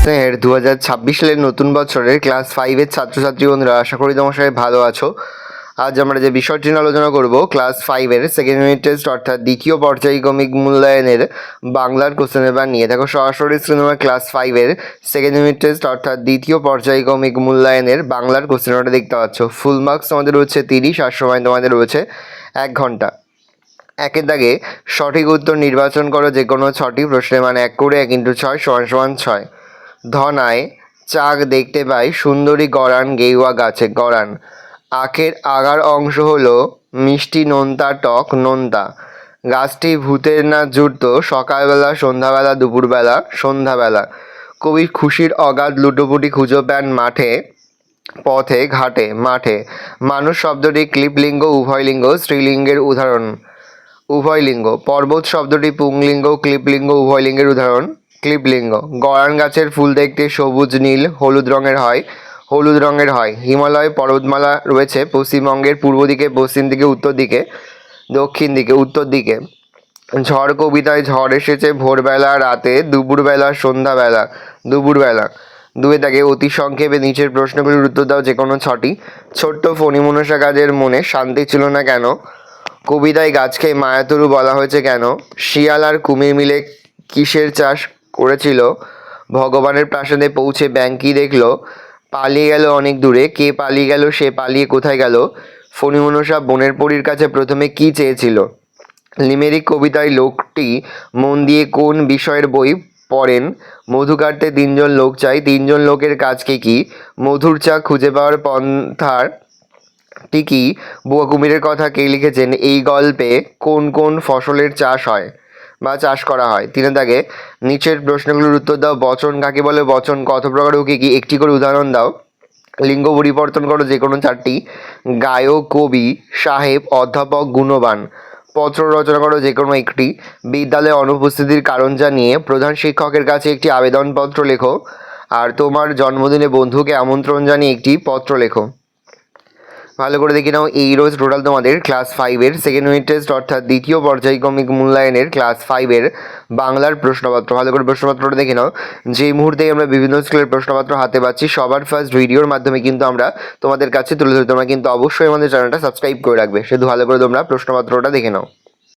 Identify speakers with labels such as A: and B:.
A: স্নেহের 2026 সালের নতুন বছরের ক্লাস 5-এর ছাত্রছাত্রী বন্ধুরা, আশা করি তোমার সবাই ভালো আছো। আজ আমরা যে বিষয়টি নিয়ে আলোচনা করব, ক্লাস 5-এর সেকেন্ড ইউনিট টেস্ট অর্থাৎ দ্বিতীয় পর্যায়ক্রমিক মূল্যায়নের বাংলার কোশ্চেন পেপার নিয়ে। দেখো সরাসরি স্ক্রিনে আমার ক্লাস 5-এর সেকেন্ড ইউনিট টেস্ট অর্থাৎ দ্বিতীয় পর্যায়ক্রমিক মূল্যায়নের বাংলার কোশ্চেন পেপারটা দেখতে পাচ্ছ। ফুল মার্কস তোমাদের রয়েছে 30 আর সময় তোমাদের রয়েছে 1 ঘন্টা। একের দাগে সঠিক উত্তর নির্বাচন করো যে কোনো 6টি প্রশ্নের, মানে 1 করে 1 × 6 = 6। ধনায় চাক দেখতে পাই সুন্দরী গরান গেরুয়া গাছে গরান। আখের আগার অংশ হলো মিষ্টি নোনতা টক নোনতা। গাছটি ভূতের না জুড়ত সকালবেলা সন্ধ্যাবেলা দুপুরবেলা সন্ধ্যাবেলা। কবির খুশির অগাধ লুটোপুটি খুঁজো প্যান মাঠে পথে ঘাটে মাঠে। মানুষ শব্দটি ক্লিপলিঙ্গ উভয়লিঙ্গ স্ত্রীলিঙ্গের উদাহরণ উভয়লিঙ্গ। পর্বত শব্দটি পুংলিঙ্গ ক্লিপলিঙ্গ উভয়লিঙ্গের উদাহরণ ক্লিপলিঙ্গ। গরান গাছের ফুল দেখতে সবুজ নীল হলুদ রঙের হয়। হিমালয় পর্বতমালা রয়েছে পশ্চিমবঙ্গের পূর্ব দিকে পশ্চিম দিকে উত্তর দিকে দক্ষিণ দিকে উত্তর দিকে। ঝড় কবিতায় ঝড় এসেছে ভোরবেলা রাতে দুপুরবেলা সন্ধ্যাবেলা দুপুরবেলা। দুয়ে দাগে অতি সংক্ষেপে নিচের প্রশ্নগুলির উত্তর দাও যে কোনো 6টি। ছোট্ট ফণিমনসা গাছের মনে শান্তি ছিল না কেন? কবিতায় গাছকে মায়াতরু বলা হয়েছে কেন? শিয়াল আর কুমির মিলে কিসের চাষ করেছিল? ভগবানের প্রাসাদে পৌঁছে ব্যাঙ কি দেখলো? পালিয়ে গেল অনেক দূরে, কে পালিয়ে গেল সে পালিয়ে কোথায় গেল? ফণিমনসা বনের পরীর কাছে প্রথমে কি চেয়েছিল? লিমেরিক কবিতায় লোকটি মন দিয়ে কোন বিষয়ের বই পড়েন? মধু কাটতে 3জন লোক চাই, 3জন লোকের কাজকে কি? মধুর চাক খুঁজে পাওয়ার পন্থার কি? বুয়া কুমিরের কথা কে লিখেছেন? এই গল্পে কোন কোন ফসলের চাষ হয় বা চাষ করা হয়? 3 দাগে নিচের প্রশ্নগুলোর উত্তর দাও। বচন কাকে বলে? বচন কত প্রকার ও কি? একটি করে উদাহরণ দাও। লিঙ্গ পরিবর্তন করো যে কোনো 4টি। গায়ক কবি সাহেব অধ্যাপক গুণবান। পত্র রচনা করো যে কোনো একটি। বিদ্যালয়ে অনুপস্থিতির কারণ জানিয়ে প্রধান শিক্ষকের কাছে একটি আবেদনপত্র লেখো। আর তোমার জন্মদিনে বন্ধুকে আমন্ত্রণ জানিয়ে একটি পত্র লেখো। ভালো করে দেখে নাও, এই রোজ টোটাল তোমাদের ক্লাস 5-এর সেকেন্ড ইউনিট টেস্ট অর্থাৎ দ্বিতীয় পর্যায়ক্রমিক মূল্যায়নের ক্লাস 5-এর বাংলার প্রশ্নপত্র। ভালো করে প্রশ্নপত্রটা দেখে নাও। যে মুহূর্তে আমরা বিভিন্ন স্কুলের প্রশ্নপত্র হাতে পাচ্ছি, সবার ফার্স্ট ভিডিওর মাধ্যমে কিন্তু আমরা তোমাদের কাছে তুলে ধরি। তোমরা কিন্তু অবশ্যই আমাদের চ্যানেলটা সাবস্ক্রাইব করে রাখবে, শুধু ভালো করে তোমরা প্রশ্নপত্রটা দেখে নাও।